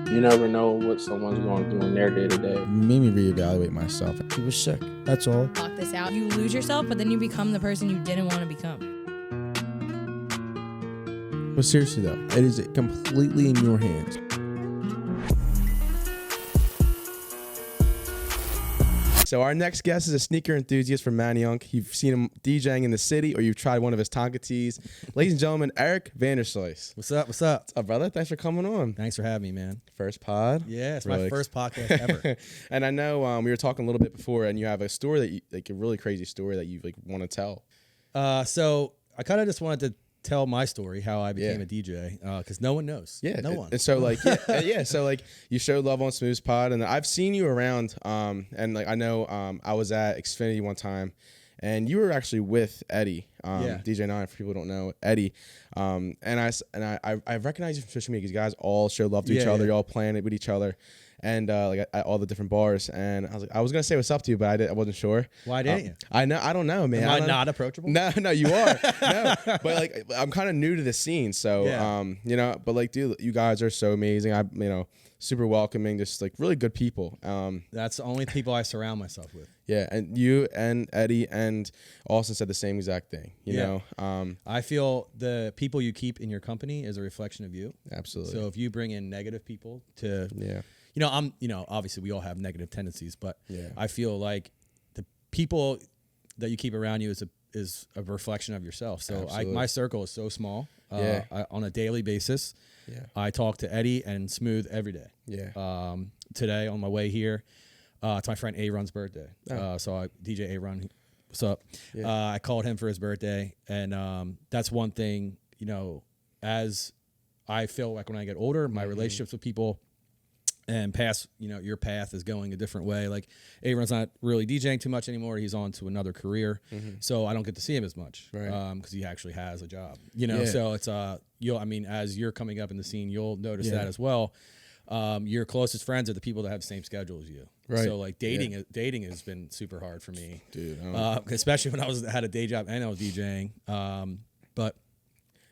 You never know what someone's going through in their day to day. Made me reevaluate myself. He was sick. That's all. Block this out. You lose yourself, but then you become the person you didn't want to become. But seriously though, it is completely in your hands. So our next guest is a sneaker enthusiast from Manayunk. You've seen him DJing in the city, or you've tried one of his Tonka Teas. Ladies and gentlemen, Eric Vanderslice. What's up? What's up? What's up, brother? Thanks for coming on. Thanks for having me, man. First pod. Yeah, it's my first podcast ever. And I know we were talking a little bit before, and you have a story that you, like a really crazy story that you like want to tell. So I kind of just wanted to tell my story, how I became a DJ, because no one knows. Yeah, no one. And so like, yeah, so like you showed love on Smooth's Pod, and I've seen you around. And like I know I was at Xfinity one time, and you were actually with Eddie, DJ N9NE, for people who don't know Eddie. And I recognize you from social media because you guys all show love to each other. You all playing it with each other. And like at all the different bars, and I was gonna say what's up to you, but I wasn't sure. Why didn't you? I don't know, man. Am I not approachable? No, you are. No, but like I'm kind of new to the scene, so you know. But like, dude, you guys are so amazing. Super welcoming, just like really good people. That's the only people I surround myself with. Yeah, and you and Eddie and Austin said the same exact thing. You know, I feel the people you keep in your company is a reflection of you. Absolutely. So if you bring in negative people to obviously we all have negative tendencies, but I feel like the people that you keep around you is a reflection of yourself. So my circle is so small. On a daily basis, I talk to Eddie and Smooth every day. Yeah. Today on my way here, it's my friend A-Run's birthday. So DJ A-Run, what's up? Yeah. I called him for his birthday, and that's one thing, as I feel like when I get older, my relationships with people and your path is going a different way. Like A-Run's not really DJing too much anymore. He's on to another career. So I don't get to see him as much. Right. Cause he actually has a job, so it's, as you're coming up in the scene, you'll notice that as well. Your closest friends are the people that have the same schedule as you. Right. So like dating has been super hard for me, dude. Especially when I had a day job and I was DJing. But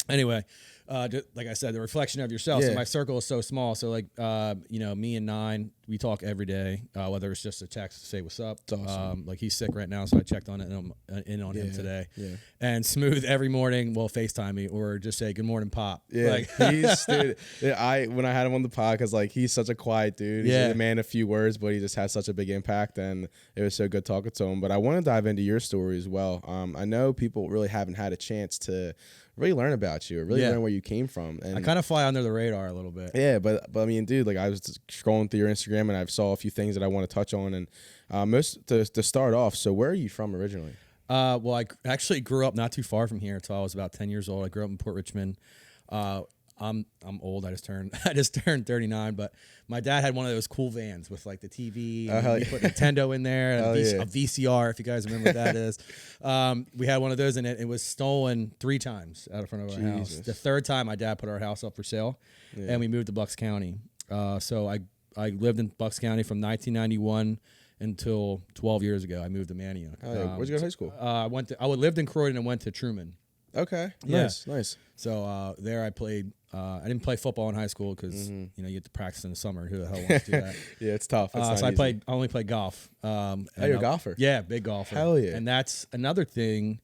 anyway, like I said, the reflection of yourself. So my circle is so small. So like, me and Nine, we talk every day, whether it's just a text to say what's up. It's awesome. Like he's sick right now, so I checked on it and I'm in on him today. Yeah. And Smooth every morning will FaceTime me or just say good morning, Pop. Yeah. Like he's dude. When I had him on the pod, because like he's such a quiet dude. He's a man of few words, but he just has such a big impact, and it was so good talking to him. But I want to dive into your story as well. I know people really haven't had a chance to really learn about you or really learn where you came from. And I kind of fly under the radar a little bit. Yeah, but I mean, dude, like I was just scrolling through your Instagram and I saw a few things that I want to touch on. And most to start off, so where are you from originally? Well, I actually grew up not too far from here until I was about 10 years old. I grew up in Port Richmond. I'm old. I just turned 39, but my dad had one of those cool vans with like the TV. And you put Nintendo in there, a VCR, if you guys remember what that is. We had one of those in it. It was stolen 3 times out of front of our house. The third time, my dad put our house up for sale, and we moved to Bucks County. So I lived in Bucks County from 1991 until 12 years ago. I moved to Manayunk. Where'd you go to high school? I lived in Croydon and went to Truman. Okay. Nice. So there I played. I didn't play football in high school because you have to practice in the summer. Who the hell wants to do that? Yeah, it's tough. So I only played golf. You're a golfer? Yeah, big golfer. Hell yeah. And that's another thing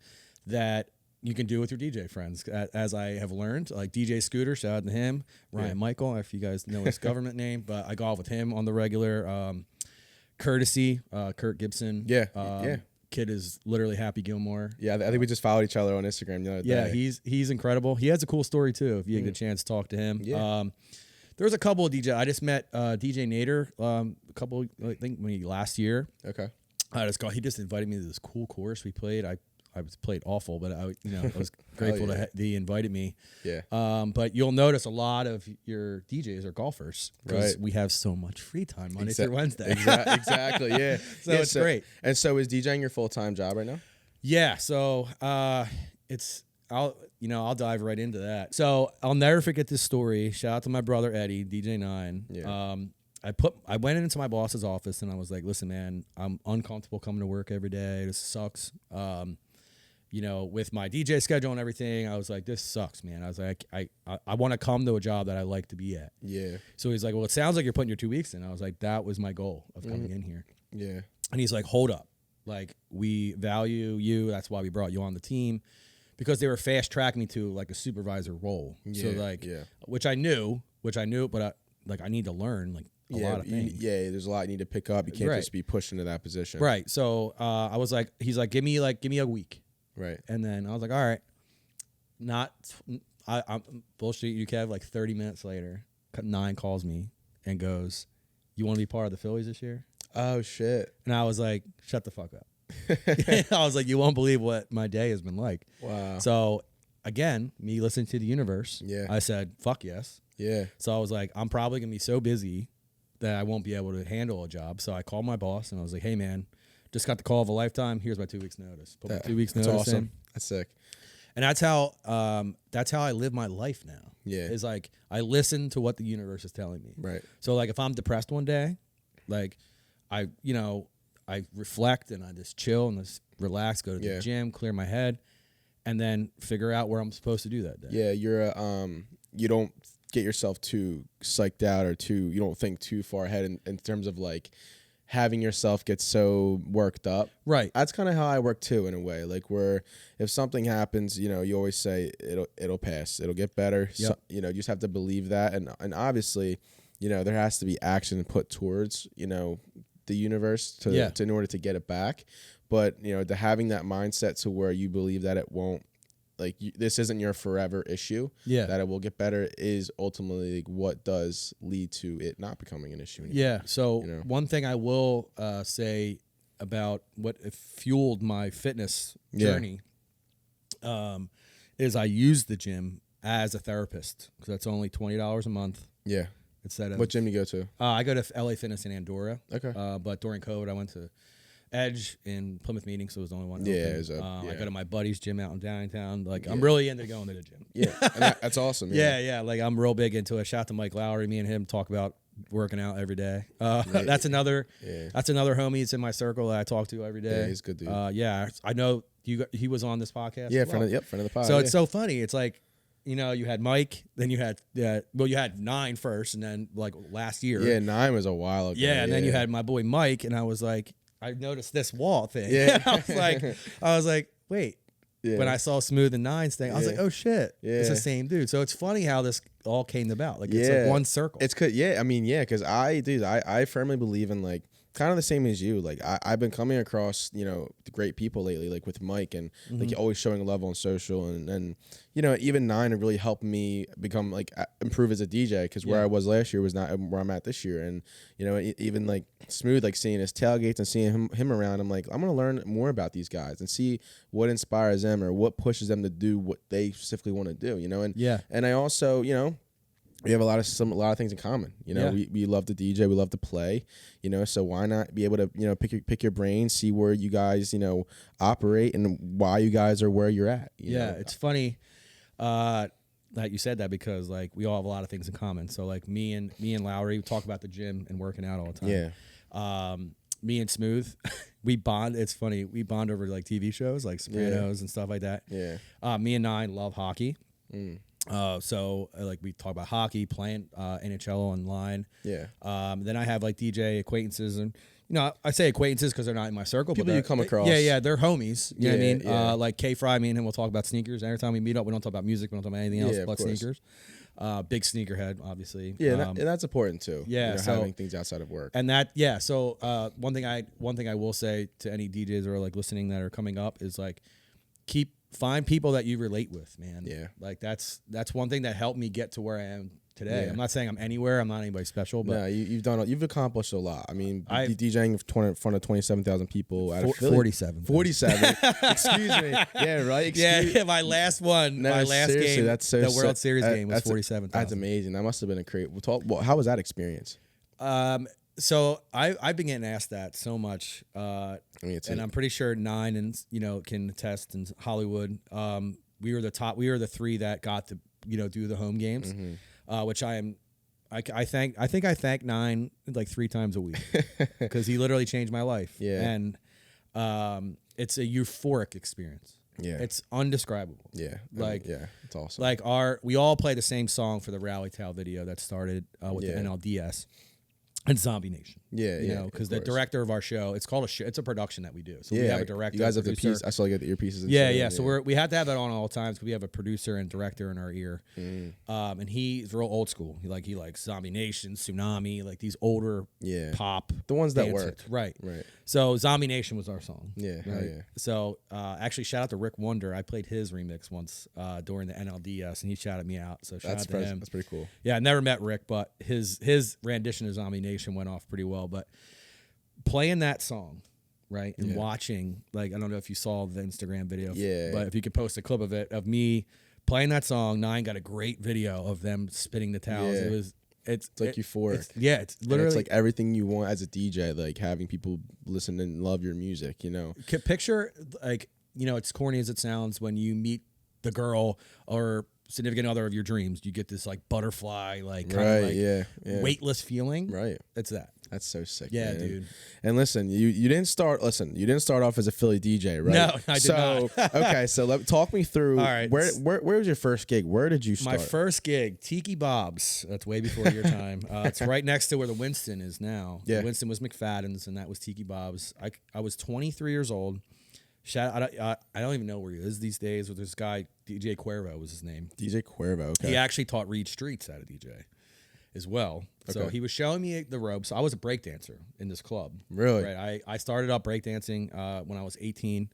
that you can do with your DJ friends, as I have learned. Like DJ Scooter, shout out to him. Ryan Michael, if you guys know his government name, but I golf with him on the regular. Courtesy, Kurt Gibson. Kid is literally Happy Gilmore. Yeah, I think we just followed each other on Instagram the other day. He's incredible. He has a cool story too. If you get a chance to talk to him. Yeah. There was a couple of DJ. I just met DJ Nader I think last year. Okay. He just invited me to this cool course we played. I played awful, but I was grateful that he invited me. Yeah. But you'll notice a lot of your DJs are golfers because we have so much free time Monday through Wednesday. Exactly. Yeah. So it's great. And so is DJing your full-time job right now? Yeah. So I'll dive right into that. So I'll never forget this story. Shout out to my brother Eddie, DJ N9NE. Yeah. I went into my boss's office and I was like, listen, man, I'm uncomfortable coming to work every day. This sucks. you know, with my DJ schedule and everything, I was like, this sucks, man. I was like, I want to come to a job that I like to be at. Yeah. So he's like, well, it sounds like you're putting your 2 weeks in. I was like, that was my goal of coming in here. Yeah. And he's like, hold up. Like, we value you. That's why we brought you on the team. Because they were fast tracking me to like a supervisor role. So like, which I knew, but I need to learn like a lot of things. There's a lot you need to pick up. You can't just be pushed into that position. Right. So I was like, he's like, give me a week. Right. And then I was like, all right. I'm bullshit you, Kev. Like 30 minutes later, 9 calls me and goes, you want to be part of the Phillies this year? Oh shit. And I was like, shut the fuck up. I was like, you won't believe what my day has been like. Wow. So again, me listening to the universe, I said, fuck yes. Yeah. So I was like, I'm probably going to be so busy that I won't be able to handle a job. So I called my boss and I was like, hey man, just got the call of a lifetime. Here's my 2 weeks notice. Put my 2 weeks notice awesome. in. That's sick. And that's how I live my life now. Yeah. Is like, I listen to what the universe is telling me. Right. So like if I'm depressed one day, like I reflect and I just chill and just relax, go to the gym, clear my head, and then figure out where I'm supposed to do that day. Yeah, you're you don't get yourself too psyched out or you don't think too far ahead in terms of like having yourself get so worked up. Right. That's kind of how I work too in a way. Like where if something happens, you know, you always say it'll pass. It'll get better. Yep. So, you know, you just have to believe that and obviously, you know, there has to be action put towards, you know, the universe to in order to get it back. But, you know, having that mindset to where you believe that it won't, like, this isn't your forever issue, that it will get better is ultimately like, what does lead to it not becoming an issue anymore. Yeah. So, you know? One thing I will say about what fueled my fitness journey is I use the gym as a therapist because that's only $20 a month. Yeah. Instead of, what gym do you go to? I go to LA Fitness in Andorra. Okay. But during COVID, I went to Edge in Plymouth Meeting, so it was the only one. Yeah, I go to my buddy's gym out in downtown. Like I'm really into going to the gym. Yeah, and that's awesome. Yeah. Like I'm real big into it. Shout out to Mike Lowry. Me and him talk about working out every day. That's another homie. It's in my circle that I talk to every day. Yeah, he's a good dude. I know he was on this podcast. Yeah, friend of the pod. So it's so funny. It's like, you know, you had Mike, then you had you had 9 first, and then like last year. Yeah, 9 was a while ago. Yeah, and then you had my boy Mike, and I was like, I noticed this wall thing. Yeah, I was like, wait. Yeah. When I saw Smooth and Nines thing, I was like, oh shit, it's the same dude. So it's funny how this all came about. Like it's like one circle. It's because I firmly believe in like kind of the same as you. Like I've been coming across, you know, the great people lately, like with Mike and like always showing a level on social and you know, even 9 have really helped me become like improve as a DJ because where I was last year was not where I'm at this year. And you know, even like Smooth, like seeing his tailgates and seeing him around, I'm like, I'm gonna learn more about these guys and see what inspires them or what pushes them to do what they specifically want to do. You know, and I also, you know, we have a lot of things in common. You know, we love to DJ, we love to play. You know, so why not be able to, you know, pick your brain, see where you guys, you know, operate and why you guys are where you're at. You know? It's funny that you said that because like we all have a lot of things in common. So like me and Lowry we talk about the gym and working out all the time. Yeah. Me and Smooth, we bond. It's funny, we bond over like TV shows like Sopranos and stuff like that. Yeah. Me and 9 love hockey. So like we talk about hockey, playing NHL online. Yeah. Then I have like DJ acquaintances, and you know I say acquaintances because they're not in my circle. People but you come across. Yeah, they're homies. You know what I mean? Yeah. Like K-Fry, me and him will talk about sneakers. Every time we meet up, we don't talk about music. We don't talk about anything else but sneakers. Big sneakerhead, obviously. Yeah, and that's important too. Yeah, you know, having things outside of work. And that, So one thing I will say to any DJs or like listening that are coming up is like find people that you relate with, man. Yeah. Like that's one thing that helped me get to where I am today. Yeah. I'm not saying I'm anywhere. I'm not anybody special, but you've accomplished a lot. I mean, DJing in front of 27,000 people out of 47. 47. Excuse me. Yeah, right. Yeah, my last one, my last game, that's so the World Series game was 47,000. That's amazing. That must have been a great. How was that experience? So I've been getting asked that so much, and I'm pretty sure 9 and you know can attest in Hollywood. We were the top. We were the 3 that got to do the home games, which I think I thank 9 like 3 times a week because he literally changed my life. Yeah, and it's a euphoric experience. Yeah. It's undescribable. Yeah. Like, yeah, it's awesome. Like we all play the same song for the Rally Towel video that started with the NLDS. And Zombie Nation. Yeah, you know, because the director of our show, it's called a show. It's a production that we do. So we have a director. You guys have producer. the piece. I saw you got the earpieces. And yeah. So we have to have that on all times because we have a producer and director in our ear. And he's real old school. He likes Zombie Nation, Tsunami, like these older pop. The ones that work. Hits. Right. Right. So Zombie Nation was our song. Yeah. Right? Hell yeah. So actually, shout out to Rick Wonder. I played his remix once during the NLDS, and he shouted me out. So shout out to him. That's pretty cool. Yeah, I never met Rick, but his rendition of Zombie Nation went off pretty well. But playing that song, right, and watching, like, I don't know if you saw the Instagram video, but if you could post a clip of it, of me playing that song. Nine got a great video of them spinning the towels. It's like euphoric. It's literally, it's like everything you want as a DJ, like having people listen and love your music, you know. Picture, like, you know, it's corny as it sounds, when you meet the girl or significant other of your dreams, you get this like butterfly, like kind of like weightless feeling. Right. It's that. That's so sick. Yeah, man. dude. And listen, you didn't start off as a Philly DJ, right? No, I did not. Okay, so talk me through. All right. Where was your first gig? Where did you start? My first gig, Tiki Bob's. That's way before your time. It's right next to where the Winston is now. Yeah. The Winston was McFadden's, and that was Tiki Bob's. I was 23 years old. I don't even know where he is these days. With this guy, DJ Cuervo was his name. DJ Cuervo. Okay. He actually taught Reed Streets how to DJ as well. So he was showing me the ropes. I was a breakdancer in this club. Really? Right. I started up breakdancing when I was 18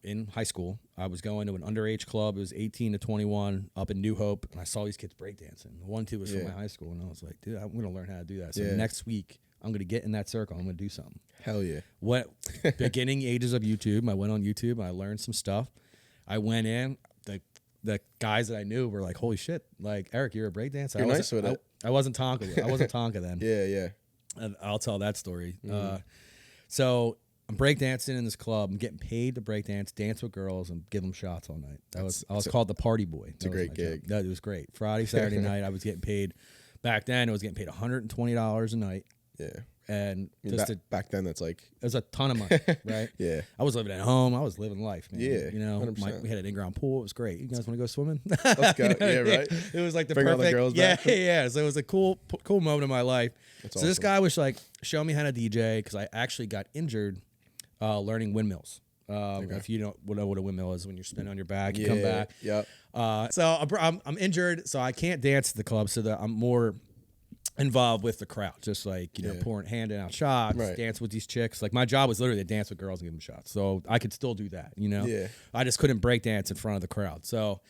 in high school. I was going to an underage club. It was 18 to 21 up in New Hope, and I saw these kids breakdancing. The 1-2 was from my high school, and I was like, dude, I'm going to learn how to do that. So next week, I'm going to get in that circle. I'm going to do something. Hell yeah. Beginning ages of YouTube, I went on YouTube, and I learned some stuff. I went in. The guys that I knew were like, holy shit, like, Eric, you're a breakdancer. You're nice with it. I wasn't Tonka. I wasn't Tonka then. Yeah. And I'll tell that story. So I'm breakdancing in this club. I'm getting paid to breakdance, dance with girls, and give them shots all night. I was called the party boy. It's a great gig. It was great. Friday, Saturday night, I was getting paid. Back then, I was getting paid $120 a night. Yeah. And back then, that's like, it was a ton of money, right? Yeah. I was living at home. I was living life, man. Yeah. You know, 100%. we had an in-ground pool. It was great. You guys want to go swimming? Let's go. Yeah, right. It was like the Bring perfect. all the girls back. Yeah. So it was a cool moment of my life. That's so awesome. this guy was like, show me how to DJ, because I actually got injured learning windmills. If you don't know what a windmill is, when you're spinning on your back, you come back. Yep. So I'm injured, so I can't dance at the club. So that I'm more involved with the crowd, just like, you know, handing out shots, dance with these chicks. Like, my job was literally to dance with girls and give them shots. So I could still do that, you know. Yeah. I just couldn't break dance in front of the crowd. So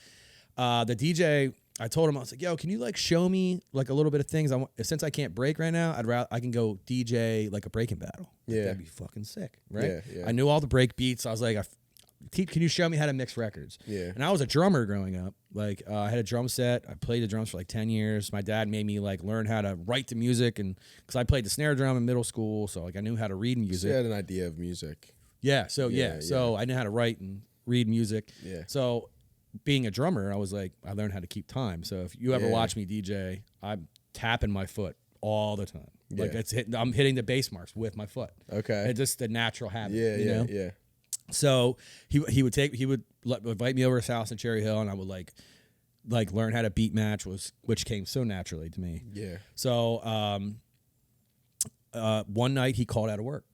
the DJ, I told him, I was like, yo, can you like show me like a little bit of things? Since I can't break right now, I can go DJ like a breaking battle. Like, that'd be fucking sick, right? Yeah. I knew all the break beats. I was like, can you show me how to mix records? Yeah. And I was a drummer growing up. Like, I had a drum set. I played the drums for like 10 years. My dad made me like learn how to write the music, and because I played the snare drum in middle school, so like I knew how to read music. So you had an idea of music. Yeah. So I knew how to write and read music. Yeah. So being a drummer, I was like, I learned how to keep time. So if you ever watch me DJ, I'm tapping my foot all the time. Like, I'm hitting the bass marks with my foot. Okay. It's just the natural habit. Yeah. So he would invite me over to his house in Cherry Hill, and I would like learn how to beat match, which came so naturally to me. Yeah. So one night he called out of work,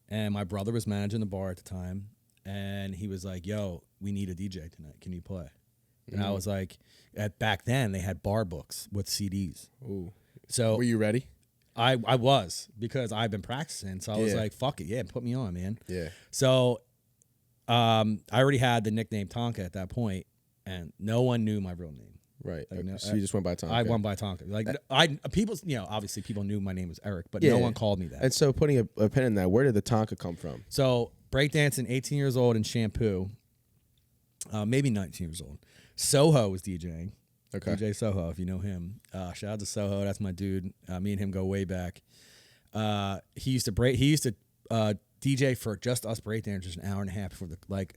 and my brother was managing the bar at the time, and he was like, yo, we need a DJ tonight. Can you play? And I was like, back then they had bar books with CDs. Ooh. So were you ready? I was, because I've been practicing. So I was like, fuck it. Put me on, man. Yeah. So I already had the nickname Tonka at that point, and no one knew my real name. Right. Like, So you just went by Tonka. I went by Tonka. Like, people, you know, obviously people knew my name was Eric, but no one called me that. And so putting a pin in that, where did the Tonka come from? So breakdancing, 18 years old in Shampoo, maybe 19 years old. Soho was DJing. Okay. DJ Soho, if you know him. Shout out to Soho. That's my dude. Me and him go way back. He used to DJ for just us breakdancers an hour and a half before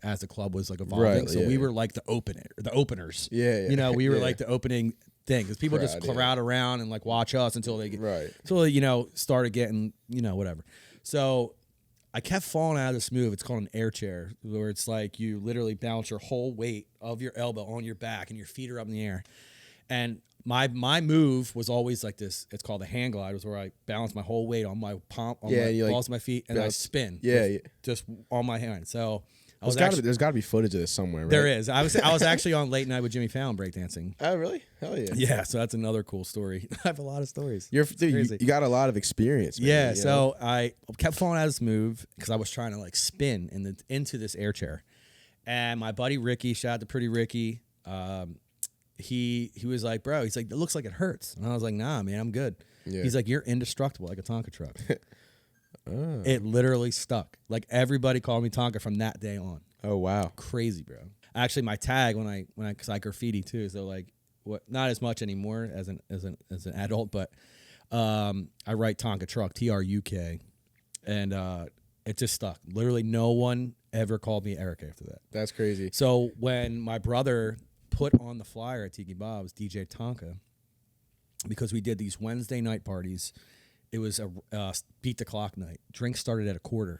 as the club was like evolving. Right, so we were like the openers. Yeah. You know, we were like the opening thing, because people just crowd around and like watch us until they get until they, you know, started getting, you know, whatever. So I kept falling out of this move. It's called an air chair, where it's like you literally balance your whole weight of your elbow on your back and your feet are up in the air. And my move was always like this. It's called a hand glide. It was where I balance my whole weight on my palm, on my balls of my feet, and I spin. Just on my hand. So there's got to be footage of this somewhere, right? There is. I was actually on Late Night with Jimmy Fallon breakdancing. Oh, really? Hell yeah. Yeah, so that's another cool story. I have a lot of stories. You got a lot of experience, man. Yeah, so I kept falling out of this move because I was trying to like spin into this air chair. And my buddy Ricky, shout out to Pretty Ricky, he was like, bro, he's like, it looks like it hurts. And I was like, nah, man, I'm good. Yeah. He's like, you're indestructible like a Tonka truck. Oh. It literally stuck. Like everybody called me Tonka from that day on. Oh wow, crazy, bro. Actually, my tag because I graffiti too, so like not as much anymore as an adult, but I write Tonka truck, TRUK, and it just stuck. Literally, no one ever called me Eric after that. That's crazy. So when my brother put on the flyer at Tiki Bob's DJ Tonka, because we did these Wednesday night parties. It was a beat the clock night. Drinks started at $0.25.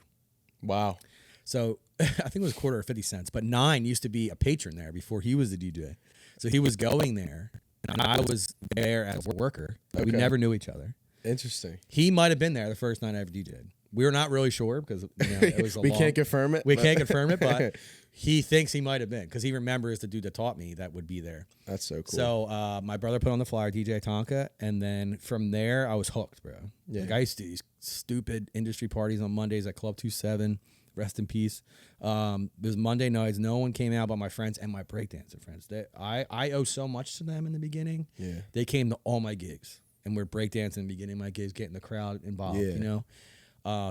Wow. So I think it was $0.25 or 50 cents. But Nine used to be a patron there before he was the DJ. So he was going there, and I was there as a worker. But we never knew each other. Interesting. He might have been there the first night I ever DJ'd. We were not really sure because it was we can't confirm it. We can't confirm it, but he thinks he might have been because he remembers the dude that taught me that would be there. That's so cool. So my brother put on the flyer DJ Tonka, and then from there I was hooked, bro. Yeah. Like I used to do these stupid industry parties on Mondays at Club 27. Rest in peace. It was Monday nights. No one came out but my friends and my breakdancer friends. I owe so much to them in the beginning. Yeah. They came to all my gigs and we're breakdancing in the beginning of my gigs, getting the crowd involved, you know.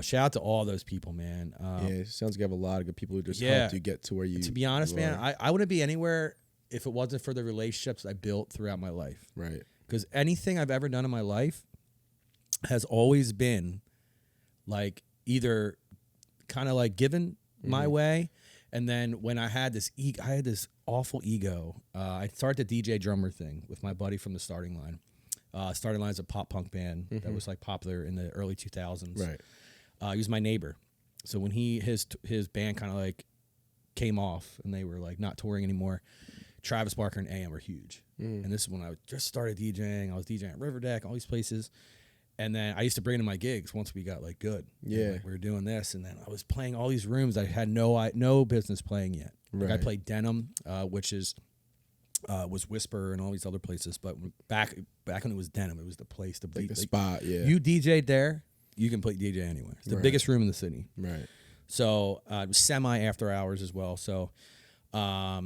Shout out to all those people, man. It sounds like you have a lot of good people who just helped you get to where you. To be honest, man, I wouldn't be anywhere if it wasn't for the relationships I built throughout my life. Right. Because anything I've ever done in my life has always been like either kind of like given my way, and then when I had this awful ego. I started the DJ drummer thing with my buddy from the Starting Line. Starting Line is a pop punk band that was like popular in the early 2000s. Right. He was my neighbor. So when his band kind of like came off and they were like not touring anymore, Travis Barker and AM were huge. And this is when I just started DJing. I was DJing at Riverdeck, all these places. And then I used to bring in my gigs once we got like good. Yeah. And, like, we were doing this, and then I was playing all these rooms I had no business playing yet. Right. Like I played Denim, which is was Whisper and all these other places, but back when it was Denim, it was the place to be. Like the spot, yeah. You DJ'd there, you can play DJ anywhere. It's the biggest room in the city. Right. So it was semi after hours as well. So I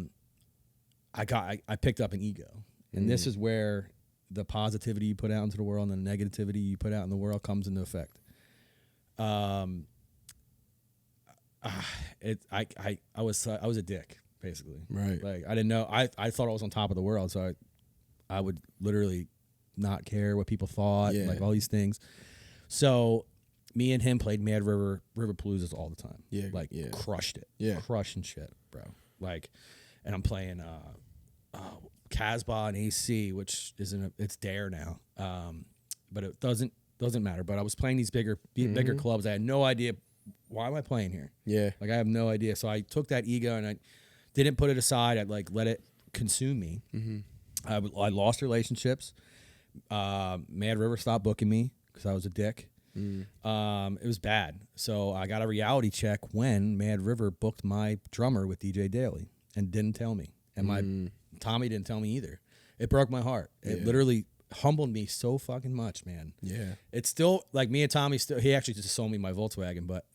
picked up an ego. And this is where the positivity you put out into the world and the negativity you put out in the world comes into effect. I was a dick. Basically, right? Like I didn't know. I thought I was on top of the world, so I would literally not care what people thought, like all these things. So me and him played Mad River Paloozas all the time. Yeah, like crushed it. Crushing shit, bro. Like, and I'm playing Casbah and AC, which it's Dare now, but it doesn't matter. But I was playing these bigger clubs. I had no idea why am I playing here. Yeah, like I have no idea. So I took that ego and I didn't put it aside. I'd like let it consume me. I lost relationships. Mad River stopped booking me because I was a dick. It was bad. So I got a reality check when Mad River booked my drummer with DJ Daly and didn't tell me. And my Tommy didn't tell me either. It broke my heart. It literally humbled me so fucking much, man. Yeah. It's still like me and Tommy he actually just sold me my Volkswagen, but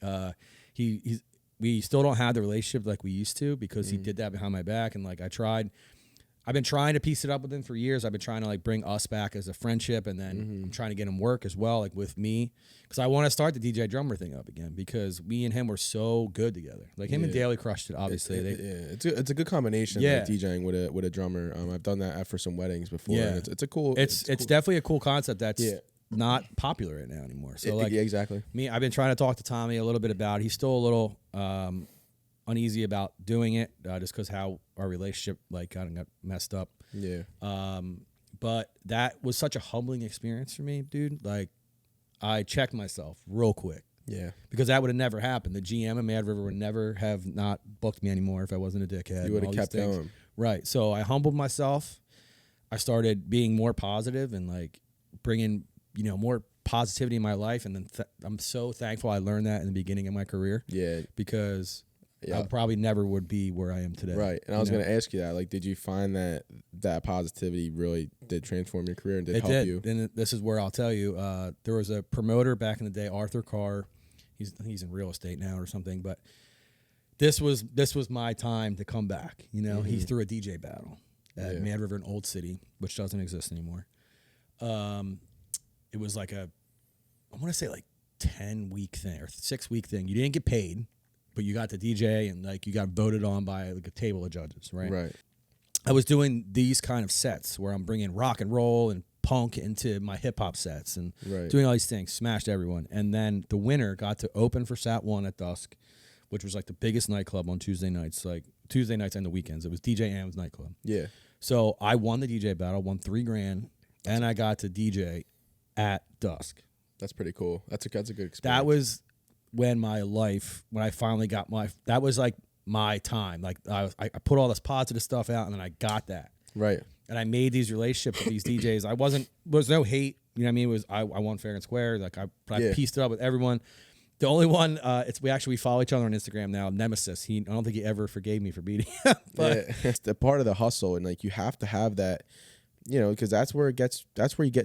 we still don't have the relationship like we used to because he did that behind my back. And like I've been trying to piece it up with him for years. I've been trying to like bring us back as a friendship, and then I'm trying to get him work as well, like with me, because I want to start the DJ drummer thing up again because me and him were so good together. Like him and Daly crushed it. Obviously, it's a good combination. Yeah, like DJing with a drummer. I've done that for some weddings before. Yeah, and it's cool. It's definitely a cool concept. That's not popular right now anymore. So like exactly. Me, I've been trying to talk to Tommy a little bit about it. He's still a little uneasy about doing it just because how our relationship like kind of got messed up. Yeah. But that was such a humbling experience for me, dude. Like I checked myself real quick. Yeah. Because that would have never happened. The GM of Mad River would never have not booked me anymore if I wasn't a dickhead. You would have kept going. Right. So I humbled myself. I started being more positive and like bringing, more positivity in my life. And then I'm so thankful I learned that in the beginning of my career. Yeah. Because I probably never would be where I am today. Right. And I was going to ask you that. Like, did you find that positivity really did transform your career and did help you? And this is where I'll tell you, there was a promoter back in the day, Arthur Carr. I think he's in real estate now or something, but this was my time to come back. He threw a DJ battle at Mad River in Old City, which doesn't exist anymore. It was like I want to say like 10-week thing or 6-week thing. You didn't get paid, but you got the DJ and like you got voted on by like a table of judges, right? Right. I was doing these kind of sets where I'm bringing rock and roll and punk into my hip hop sets and doing all these things, smashed everyone. And then the winner got to open for Sat 1 at dusk, which was like the biggest nightclub on Tuesday nights, like Tuesday nights and the weekends. It was DJ Am's nightclub. Yeah. So I won the DJ battle, won $3,000, and I got to DJ at dusk. That's pretty cool. That's a good experience. That was when I finally got that was like my time. Like I put all this positive stuff out and then I got that. Right. And I made these relationships with these DJs. Was no hate. You know what I mean? It was I won fair and square. Like I pieced it up with everyone. The only one, we follow each other on Instagram now. Nemesis. I don't think he ever forgave me for beating him. But it's the part of the hustle, and like you have to have that. Because that's where you get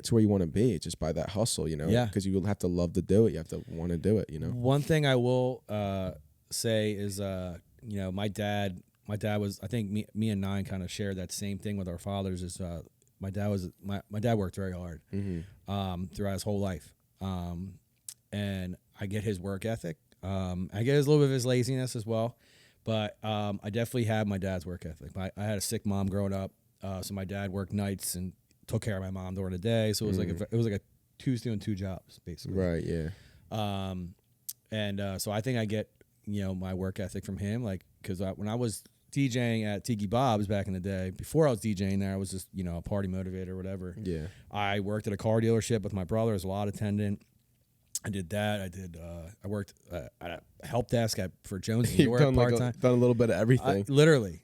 to where you want to be, just by that hustle, Yeah. Because you have to love to do it. You have to want to do it, One thing I will say is, my dad was, I think me and Nine kind of shared that same thing with our fathers. Is my dad worked very hard throughout his whole life, and I get his work ethic. I get a little bit of his laziness as well, but I definitely have my dad's work ethic. I had a sick mom growing up. So my dad worked nights and took care of my mom during the day. So it was like a Tuesday and 2 jobs basically. Right. Yeah. So I think I get my work ethic from him, like because when I was DJing at Tiki Bob's back in the day, before I was DJing there, I was just a party motivator or whatever. Yeah. I worked at a car dealership with my brother as a lot attendant. I did that. I worked at a help desk for Jones New York part-time. Done a little bit of everything. I literally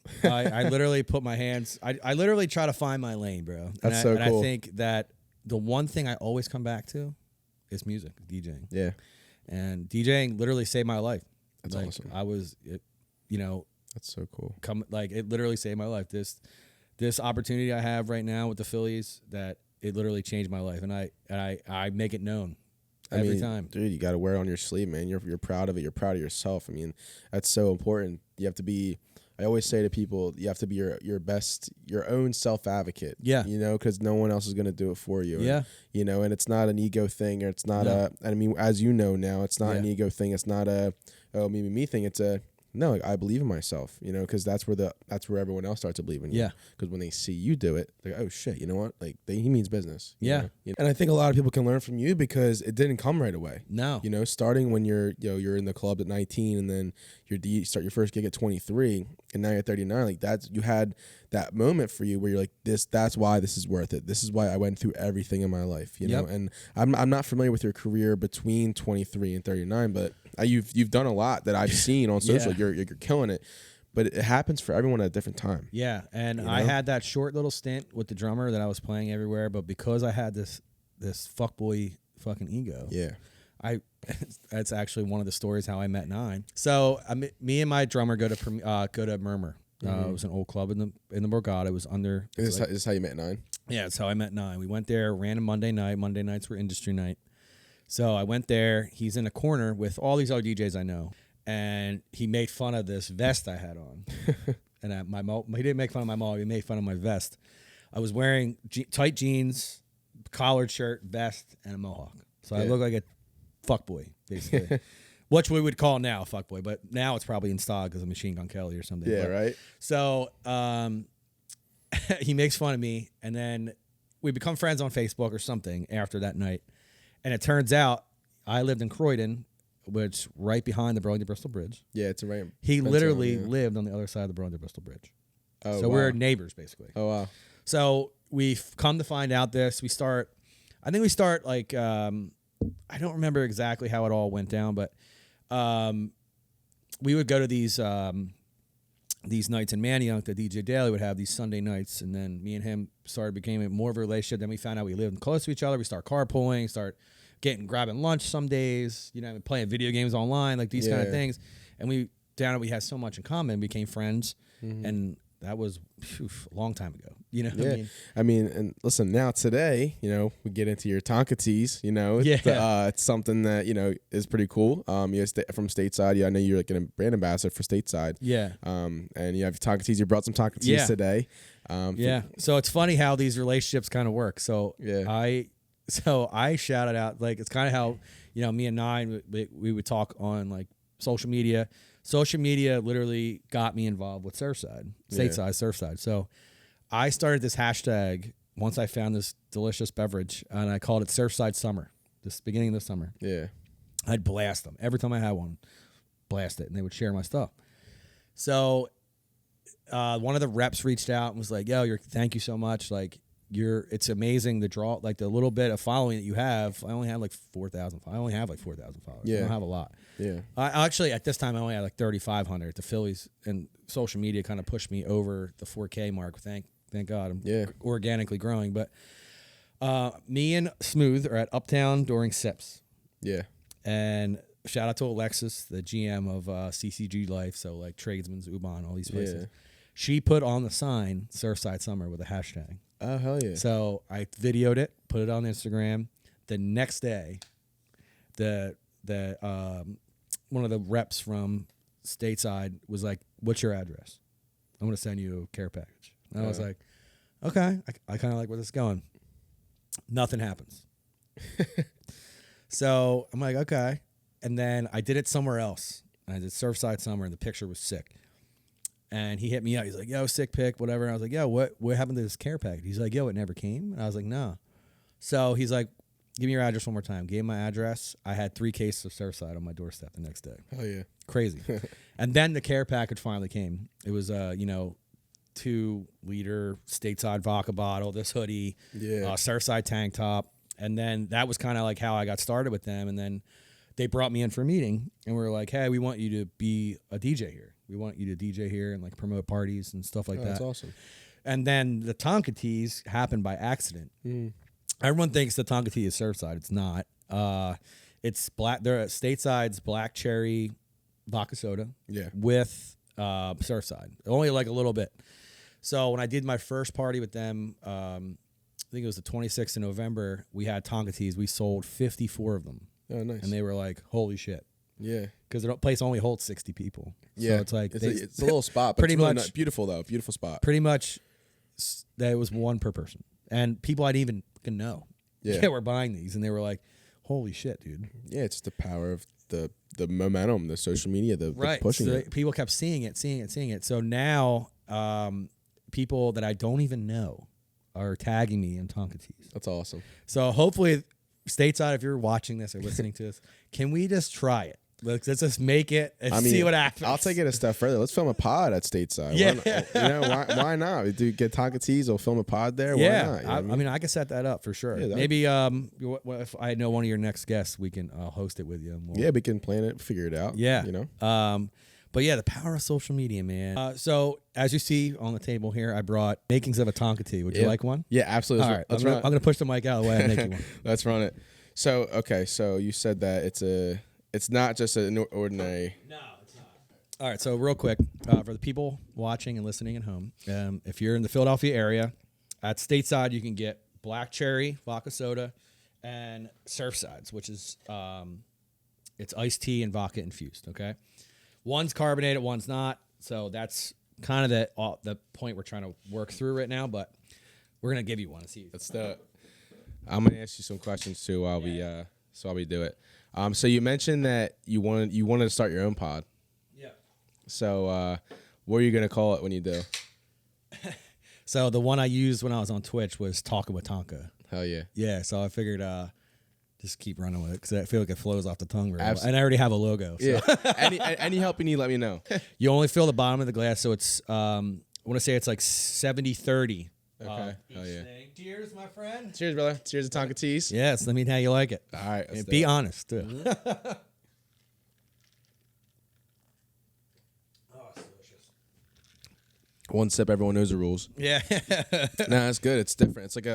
put my hands. I literally try to find my lane, bro. That's so cool. I think that the one thing I always come back to is music, DJing. Yeah. And DJing literally saved my life. That's awesome. That's so cool. It literally saved my life. This opportunity I have right now with the Phillies, that it literally changed my life, and I make it known. Every time. Dude, you got to wear it on your sleeve, man. You're proud of it. You're proud of yourself. I mean, that's so important. You have to be, I always say to people, you have to be your own self-advocate. Yeah. Because no one else is going to do it for you. Yeah. And it's not an ego thing, or it's not as you know now, it's not an ego thing. It's not a, me thing. It's a, no, like, I believe in myself, because that's where everyone else starts to believe in you. Yeah. Because when they see you do it, they're like, oh shit, you know what? Like he means business. Yeah. And I think a lot of people can learn from you because it didn't come right away. No. Starting when you're in the club at 19 and then you start your first gig at 23 and now you're 39, like you had that moment for you where you're like, that's why this is worth it. This is why I went through everything in my life, you know? And I'm not familiar with your career between 23 and 39, but you've done a lot that I've seen on social. You're killing it, but it happens for everyone at a different time. Yeah, and I had that short little stint with the drummer that I was playing everywhere, but because I had this fuckboy fucking ego. Yeah. That's actually one of the stories how I met Nine. So me and my drummer go to Murmur. It was an old club in the Borgata. It was under. Is this how you met Nine? Yeah, that's how I met Nine. We went there, ran a Monday night. Monday nights were industry night. So I went there. He's in a corner with all these other DJs I know, and he made fun of this vest I had on. And he didn't make fun of my mom. He made fun of my vest. I was wearing tight jeans, collared shirt, vest, and a mohawk. So I look like a fuckboy, basically. Which we would call now a fuckboy, but now it's probably in style because of Machine Gun Kelly or something. Yeah, right. So he makes fun of me, and then we become friends on Facebook or something after that night. And it turns out I lived in Croydon, which right behind the Burlington-Bristol Bridge. Yeah, it's a right. He literally lived on the other side of the Burlington-Bristol Bridge. Oh, so we're neighbors, basically. Oh, wow. So we've come to find out this. I think we start like I don't remember exactly how it all went down, but we would go to these nights in Manayunk that DJ Daly would have, these Sunday nights, and then me and him became more of a relationship. Then we found out we lived close to each other. We start carpooling, start grabbing lunch some days, playing video games online, like these kind of things. And we had so much in common, became friends, and that was a long time ago. I mean, and listen, now today, we get into your Tonka Teas, it's something that, is pretty cool. You're from Stateside. I know you're like a brand ambassador for Stateside. Yeah. And you have Tonka Teas. You brought some Tonka Teas today. So it's funny how these relationships kind of work. So I shouted out, like, it's kind of how, me and Nine, we would talk on like social media. Social media literally got me involved with Surfside, Stateside, Surfside. So I started this hashtag once I found this delicious beverage, and I called it Surfside Summer, this beginning of the summer. Yeah. I'd blast them. Every time I had one, blast it, and they would share my stuff. So one of the reps reached out and was like, yo, thank you so much. Like, it's amazing the draw, like the little bit of following that you have. I only have like 4,000. I only have like 4,000 followers. Yeah. I don't have a lot. Yeah. I actually, at this time, I only had like 3,500. The Phillies and social media kind of pushed me over the 4K mark. Thank God. I'm organically growing. But me and Smooth are at Uptown during SIPs. Yeah. And shout out to Alexis, the GM of CCG Life. So like Tradesman's, Ubon, all these places. Yeah. She put on the sign Surfside Summer with a hashtag. Oh, hell yeah. So I videoed it, put it on Instagram. The next day, the one of the reps from Stateside was like, what's your address? I'm going to send you a care package. And I was like, okay, I kind of like where this is going. Nothing happens. So I'm like, okay. And then I did it somewhere else. I did Surfside Summer, and the picture was sick. And he hit me up. He's like, yo, sick pic, whatever. And I was like, yo, what happened to this care package? He's like, yo, it never came. And I was like, no. So he's like, give me your address one more time. Gave him my address. I had 3 cases of Surfside on my doorstep the next day. Oh, yeah. Crazy. And then the care package finally came. It was, 2-liter Stateside vodka bottle, this hoodie, Surfside tank top. And then that was kind of like how I got started with them. And then they brought me in for a meeting, and we were like, hey, we want you to be a DJ here. We want you to DJ here and like promote parties and stuff like that. That's awesome. And then the Tonka Teas happened by accident. Everyone thinks the Tonka Tea is Surfside. It's not. It's black. They're Stateside's black cherry vodka soda with Surfside. Only like a little bit. So when I did my first party with them, I think it was the 26th of November, we had Tonka Teas. We sold 54 of them. Oh, nice. And they were like, holy shit. Yeah. Because the place only holds 60 people. Yeah. So it's like... It's a little spot, but pretty it's really much beautiful, though. Beautiful spot. Pretty much, that was one per person. And people I didn't even know. Yeah, were buying these. And they were like, holy shit, dude. Yeah, it's the power of the momentum, the social media, the pushing it. People kept seeing it. So now, people that I don't even know are tagging me in Tonka Teas. That's awesome. So hopefully, Stateside, if you're watching this or listening to this, can we just try it? Let's just make it and see what happens. I'll take it a step further. Let's film a pod at Stateside. Yeah. Why not? We do get Tonka Teas. We'll film a pod there. Yeah. Why not? I mean, I can set that up for sure. Yeah, maybe if I know one of your next guests, we can host it with you. We can plan it, figure it out. Yeah. But yeah, the power of social media, man. So as you see on the table here, I brought makings of a Tonka Tea. Would you like one? Yeah, absolutely. All right. I'm going to push the mic out of the way and make you one. Let's run it. So, okay. So you said that it's not just an ordinary. No, it's not. All right. So real quick, for the people watching and listening at home, if you're in the Philadelphia area, at Stateside, you can get black cherry vodka soda and Surfsides, which is it's iced tea and vodka infused. Okay. One's carbonated, one's not. So that's kind of the point we're trying to work through right now. But we're gonna give you one. I'm gonna ask you some questions too while we do it. So you mentioned that you wanted to start your own pod. Yeah. So what are you gonna call it when you do? So the one I used when I was on Twitch was Talking with Tonka. Hell yeah. Yeah. So I figured just keep running with it because I feel like it flows off the tongue very well. And I already have a logo. So. Yeah. any help you need, let me know. You only fill the bottom of the glass, so it's I want to say it's like 70-30 Okay. Hell yeah. Cheers, my friend. Cheers, brother. Cheers to Tonka Teas. Yes, let me know how you like it. All right. And be honest, too. Mm-hmm. One sip, everyone knows the rules. Yeah. No, it's good. It's different. It's like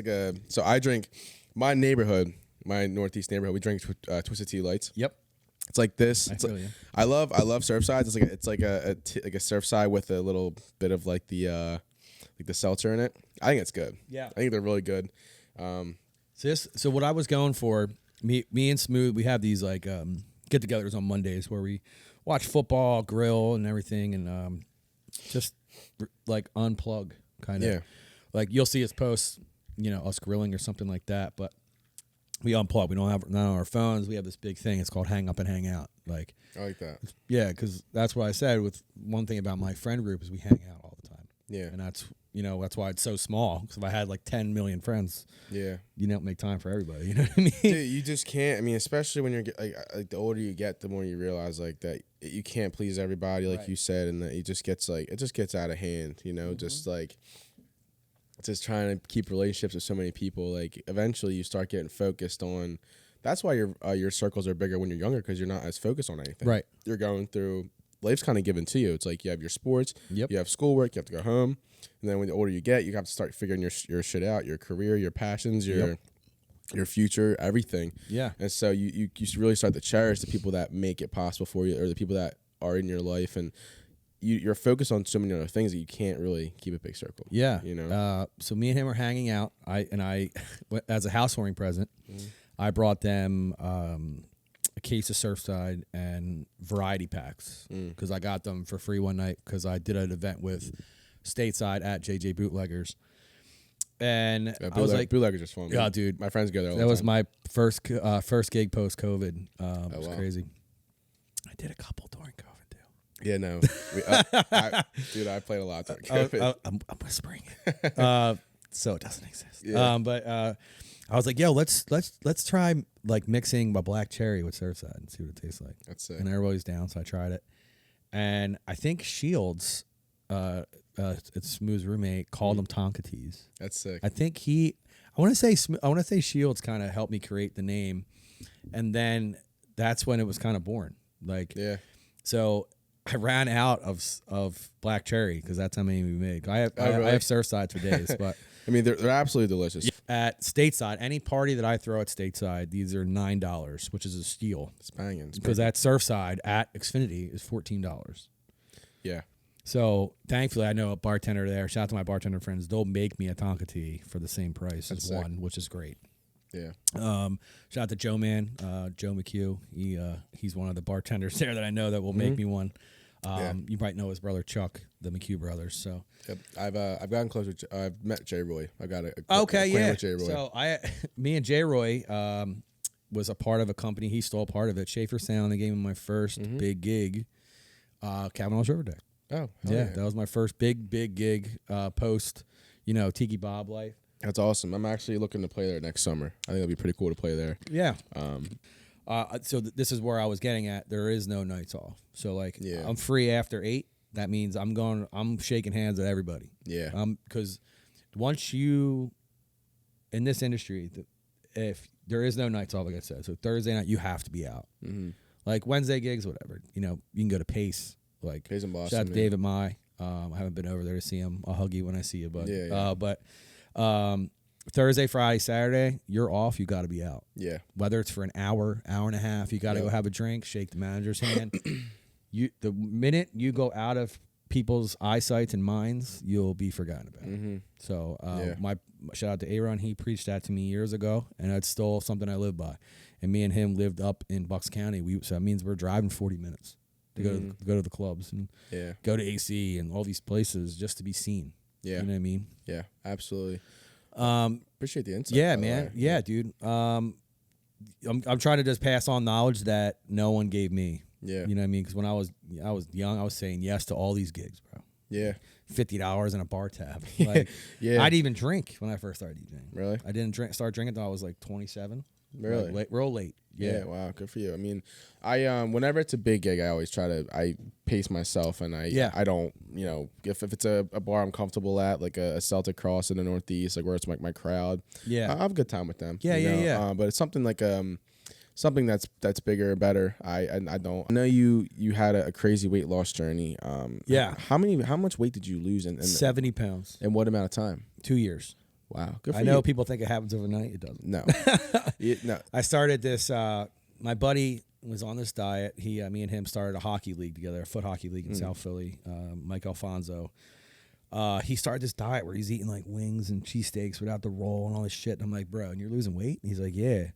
a. So I drink. My neighborhood, my northeast neighborhood, we drink Twisted Tea Lights. Yep. It's like this. I feel you. I love Surfsides. It's like a Surfside with a little bit of like the seltzer in it. I think it's good. Yeah. I think they're really good. So what I was going for, me and Smooth, we have these like get-togethers on Mondays where we watch football, grill, and everything, and just like unplug kind of. Yeah. Like you'll see us post, us grilling or something like that, but we unplug. We don't have none on our phones. We have this big thing. It's called Hang Up and Hang Out. Like I like that. Yeah, because that's what I said. With one thing about my friend group is we hang out all the time. Yeah. And that's why it's so small. Because if I had like 10 million friends, yeah, you don't make time for everybody. You know what I mean? Dude, you just can't. I mean, especially when you're like the older you get, the more you realize like that you can't please everybody, like you said, and that it just gets out of hand. Just like just trying to keep relationships with so many people. Like eventually, you start getting focused on. That's why your circles are bigger when you're younger because you're not as focused on anything. Right. You're going through. Life's kind of given to you. It's like you have your sports, Yep. You have schoolwork, you have to go home, and then when the older you get, you have to start figuring your shit out, your career, your passions, your future, everything. Yeah. And so you really start to cherish the people that make it possible for you, or the people that are in your life, and you're focused on so many other things that you can't really keep a big circle. Yeah. So me and him are hanging out. I as a housewarming present, I brought them a case of Surfside and variety packs because I got them for free one night because I did an event with Stateside at JJ Bootleggers. And I was like, Bootleggers is fun. Yeah, dude. My friends go there all the That time. was my first gig post-COVID. It was wow. crazy. I did a couple during COVID, too. Yeah, no. Dude, I played a lot during COVID. I'm whispering it. So it doesn't exist. Yeah. But I was like, yo, let's try like mixing my black cherry with Surfside and see what it tastes like. That's sick. And everybody's down, so I tried it. And I think Shields, it's Smooth's roommate, called them Tonka Teas. That's sick. I think I want to say Shields kind of helped me create the name, and then that's when it was kind of born. Like, yeah. So I ran out of black cherry because that's how many we make. I have Surfside for days, but I mean they're absolutely delicious. At Stateside, any party that I throw at Stateside, these are $9, which is a steal. It's banging. Because at Surfside at Xfinity is $14. Yeah. So thankfully, I know a bartender there. Shout out to my bartender friends. They'll make me a Tonka tea for the same price as one, which is great. Yeah. Shout out to Joe Man, Joe McHugh. He's one of the bartenders there that I know that will make me one. You might know his brother Chuck, the McHugh brothers. So yep. I've gotten close with. I've met J. Roy. I got a yeah. with J. Roy. So me and J. Roy was a part of a company. He's still a part of it. Schaefer Sound. They gave me my first big gig. Cavanaugh's River Deck. Oh yeah, that was my first big gig post. Tiki Bob life. That's awesome. I'm actually looking to play there next summer. I think it'll be pretty cool to play there. Yeah. So this is where I was getting at. There is no nights off. So I'm free after 8. That means I'm shaking hands with everybody. Yeah. Because once you in this industry, if there is no nights off, like I said, so Thursday night you have to be out. Mm-hmm. Like Wednesday gigs, whatever. You can go to Pace. Like Pace in Boston. Shout out to David Mai. I haven't been over there to see him. I'll hug you when I see you, bud. Yeah. But Thursday, Friday, Saturday, you're off. You got to be out. Yeah. Whether it's for an hour and a half, you got to go have a drink, shake the manager's hand. The minute you go out of people's eyesights and minds, you'll be forgotten about. Mm-hmm. So my shout out to Aaron. He preached that to me years ago, and that's still something I live by. And me and him lived up in Bucks County. So that means we're driving 40 minutes to go to the clubs and go to AC and all these places just to be seen. Yeah. You know what I mean? Yeah, absolutely. Appreciate the insight. Yeah, man. Yeah, dude. I'm trying to just pass on knowledge that no one gave me. Yeah. You know what I mean? Because when I was young, I was saying yes to all these gigs, bro. Yeah. $50 in a bar tab. Like, yeah. I didn't even drink when I first started DJing. Really? I didn't start drinking until I was like 27. Really? Like, real late. Yeah. Wow. Good for you. I mean, I whenever it's a big gig, I always I pace myself, and I don't, if it's a bar I'm comfortable at, like a Celtic Cross in the Northeast, like where it's like my crowd. Yeah. I have a good time with them. Yeah. But it's something like something that's bigger or better. I don't. I know you had a crazy weight loss journey. Yeah. How much weight did you lose in 70 pounds. In what amount of time? 2 years. Wow. Good for I you. know people think it happens overnight. It doesn't. No. No. I started this. My buddy was on this diet. Me and him started a hockey league together, a foot hockey league in South Philly. Mike Alfonso. He started this diet where he's eating like wings and cheesesteaks without the roll and all this shit. And I'm like, bro, and you're losing weight? And he's like, yeah.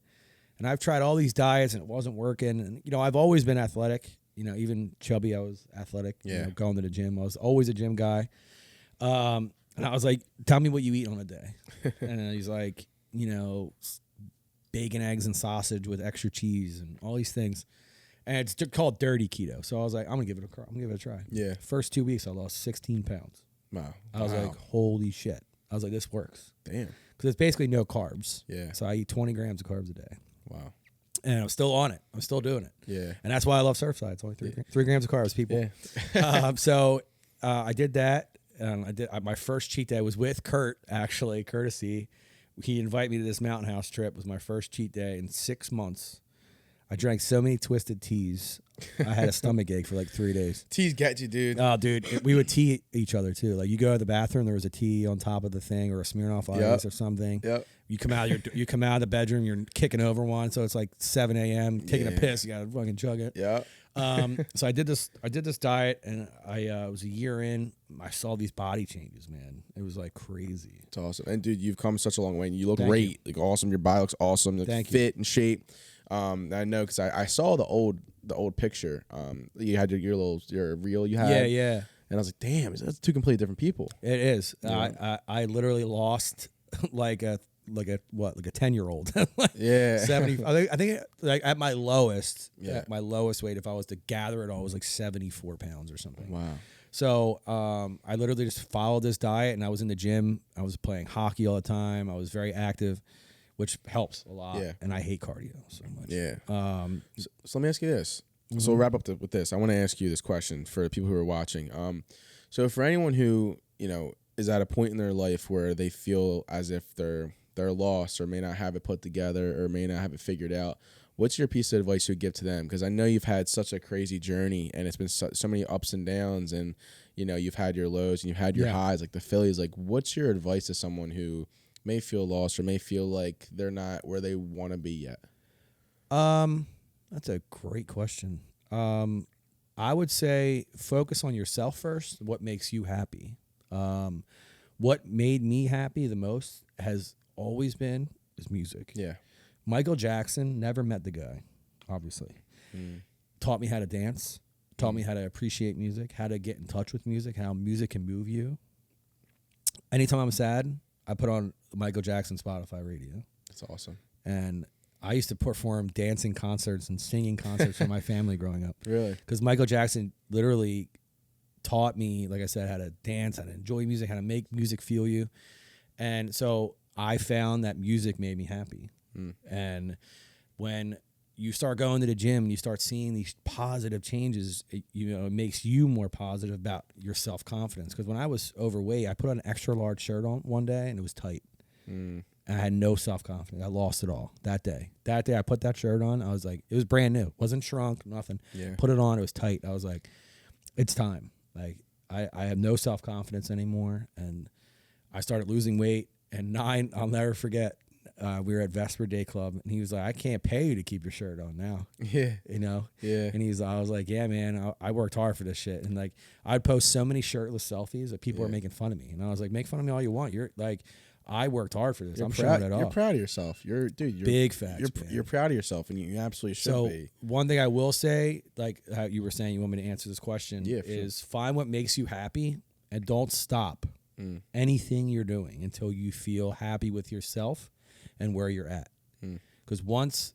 And I've tried all these diets and it wasn't working. And I've always been athletic. Even chubby, I was athletic. Yeah. Going to the gym, I was always a gym guy. And I was like, tell me what you eat on a day. And he's like, bacon, eggs, and sausage with extra cheese and all these things. And it's called dirty keto. So I was like, I'm going to give it a try. Yeah. First 2 weeks, I lost 16 pounds. Wow. I was like, holy shit. I was like, this works. Damn. Because it's basically no carbs. Yeah. So I eat 20 grams of carbs a day. Wow. And I'm still on it. I'm still doing it. Yeah. And that's why I love Surfside. It's only 3 grams of carbs, people. Yeah. So I did that. My first cheat day was with Kurt, actually, courtesy. He invited me to this mountain house trip. It was my first cheat day in 6 months. I drank so many twisted teas. I had a stomach ache for like 3 days. Teas get you, dude. Oh, dude. We would tea each other, too. Like, you go to the bathroom, there was a tea on top of the thing or a Smirnoff Ice or something. Yep. You come out of the bedroom, you're kicking over one, so it's like 7 a.m., taking a piss. You got to fucking chug it. Yeah. So I did this diet, and I was a year in. I saw these body changes, man. It was like crazy. It's awesome. And dude, you've come such a long way. And you look Thank great. Like awesome. Your body looks awesome. The Thank fit and shape. I know because I saw the old picture. You had your reel you had. Yeah. And I was like, damn, that's two completely different people. It is. Yeah. I literally lost like a 10-year-old. Yeah. 70. I think like at my lowest, Yeah. at my lowest weight, if I was to gather it all, it was like 74 pounds or something. Wow. So I literally just followed this diet, and I was in the gym. I was playing hockey all the time. I was very active, which helps a lot. Yeah. And I hate cardio so much. Yeah. So let me ask you this. So we'll wrap up with this. I want to ask you this question for the people who are watching. So for anyone who is at a point in their life where they feel as if they're lost or may not have it put together or may not have it figured out, what's your piece of advice you would give to them? Because I know you've had such a crazy journey, and it's been so many ups and downs, and you've had your lows and you've had your highs, like the Phillies. Like, what's your advice to someone who may feel lost or may feel like they're not where they want to be yet? That's a great question. I would say focus on yourself first. What makes you happy? What made me happy the most has always been is music. Yeah. Michael Jackson, never met the guy, obviously. Taught me how to dance, taught me how to appreciate music, how to get in touch with music, how music can move you. Anytime I'm sad, I put on Michael Jackson Spotify radio. That's awesome. And I used to perform dancing concerts and singing concerts for my family growing up. Really? Because Michael Jackson literally taught me, like I said, how to dance, how to enjoy music, how to make music feel you. And so I found that music made me happy. And when you start going to the gym and you start seeing these positive changes, it makes you more positive about your self-confidence. Because when I was overweight, I put on an extra large shirt on one day and it was tight. And I had no self-confidence. I lost it all that day. That day I put that shirt on, I was like, it was brand new. Wasn't shrunk, nothing. Yeah. Put it on, it was tight. I was like, it's time. Like, I have no self-confidence anymore. And I started losing weight. And I'll never forget, we were at Vesper Day Club, and he was like, I can't pay you to keep your shirt on now. Yeah. Yeah. And I was like, yeah, man, I worked hard for this shit. And like, I'd post so many shirtless selfies that people were making fun of me. And I was like, make fun of me all you want. You're like, I worked hard for this. I'm showing it off. You're proud of yourself. You're big facts. You're proud of yourself, and you absolutely should be. One thing I will say, like how you were saying, you want me to answer this question, is find what makes you happy and don't stop anything you're doing until you feel happy with yourself and where you're at. Because once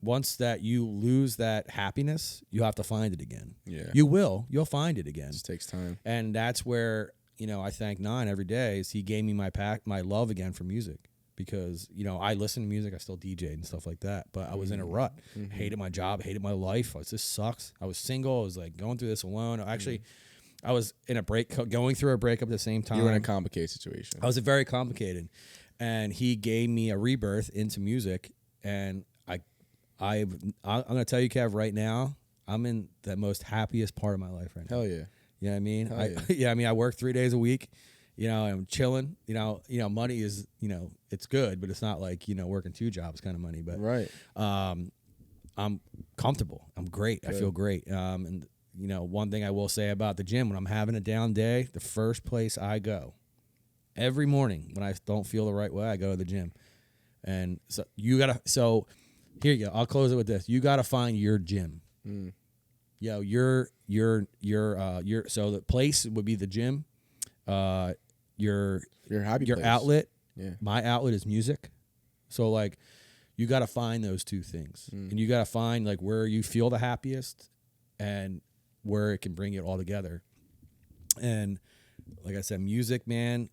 that you lose that happiness, you have to find it again. Yeah. You'll find it again. It just takes time. And that's where, I thank Nine every day is he gave me my love again for music. because, you know, I listen to music, I still DJ and stuff like that, but I was in a rut. Hated my job, hated my life. This sucks. I was single. I was like going through this alone. Actually, I was in a going through a breakup at the same time. You were in a complicated situation. I was very complicated, and he gave me a rebirth into music. And I'm gonna tell you, Kev, right now, I'm in the most happiest part of my life right now. Hell yeah. You know what I mean? Hell yeah. Yeah, I mean, I work 3 days a week. You know, I'm chilling. You know, money is, you know, it's good, but it's not like, you know, working 2 jobs kind of money. But right. I'm comfortable. I'm great. Good. I feel great. And you know, one thing I will say about the gym, when I'm having a down day, the first place I go every morning when I don't feel the right way, I go to the gym. And so so here you go. I'll close it with this. You gotta find your gym. Yo, your so the place would be the gym. Your happy place. outlet. Yeah. My outlet is music. So like, you got to find those 2 things, and you got to find like where you feel the happiest, and where it can bring it all together. And like I said, music, man.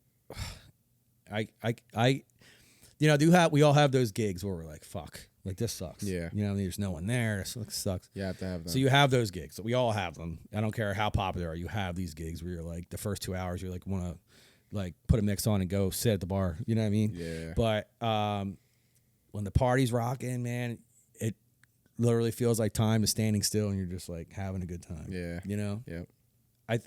I you know, we all have those gigs where we're like, fuck, like this sucks. Yeah. You know, there's no one there. This sucks. You have to have them. So you have those gigs. So we all have them. I don't care how popular they are. You have these gigs where you're like, the first 2 hours, you're like, want to like put a mix on and go sit at the bar. You know what I mean? Yeah. But when the party's rocking, man, it literally feels like time is standing still, and you're just like having a good time. Yeah. You know? Yeah.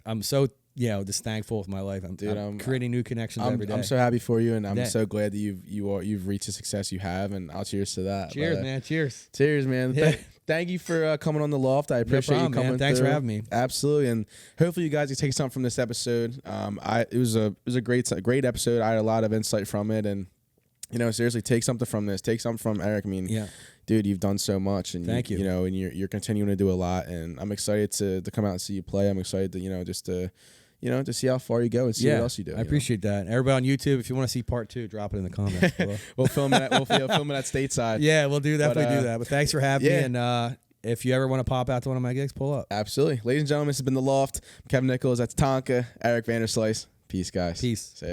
I'm so, you know, just thankful with my life. I'm creating new connections every day. I'm so happy for you, and I'm so glad that you've reached the success you have, and I'll cheers to that. Cheers, man. Cheers. Cheers, man. Yeah. Thank you for coming on the Loft. I appreciate you coming. Thanks for having me. Absolutely, and hopefully you guys can take something from this episode. It was a great episode. I had a lot of insight from it, and you know, seriously, take something from this. Take something from Eric. I mean, yeah. Dude, you've done so much, and thank you. You know, and you're continuing to do a lot, and I'm excited to come out and see you play. I'm excited to, you know, just to, you know, to see how far you go and see what else you do. I appreciate that. Everybody on YouTube, if you want to see part 2, drop it in the comments below. We'll film it. We'll film it at stateside. Yeah, we'll definitely do that. But thanks for having me, and if you ever want to pop out to one of my gigs, pull up. Absolutely, ladies and gentlemen, this has been the Loft. I'm Kevin Nichols. That's Tonka. Eric Vanderslice. Peace, guys. Peace.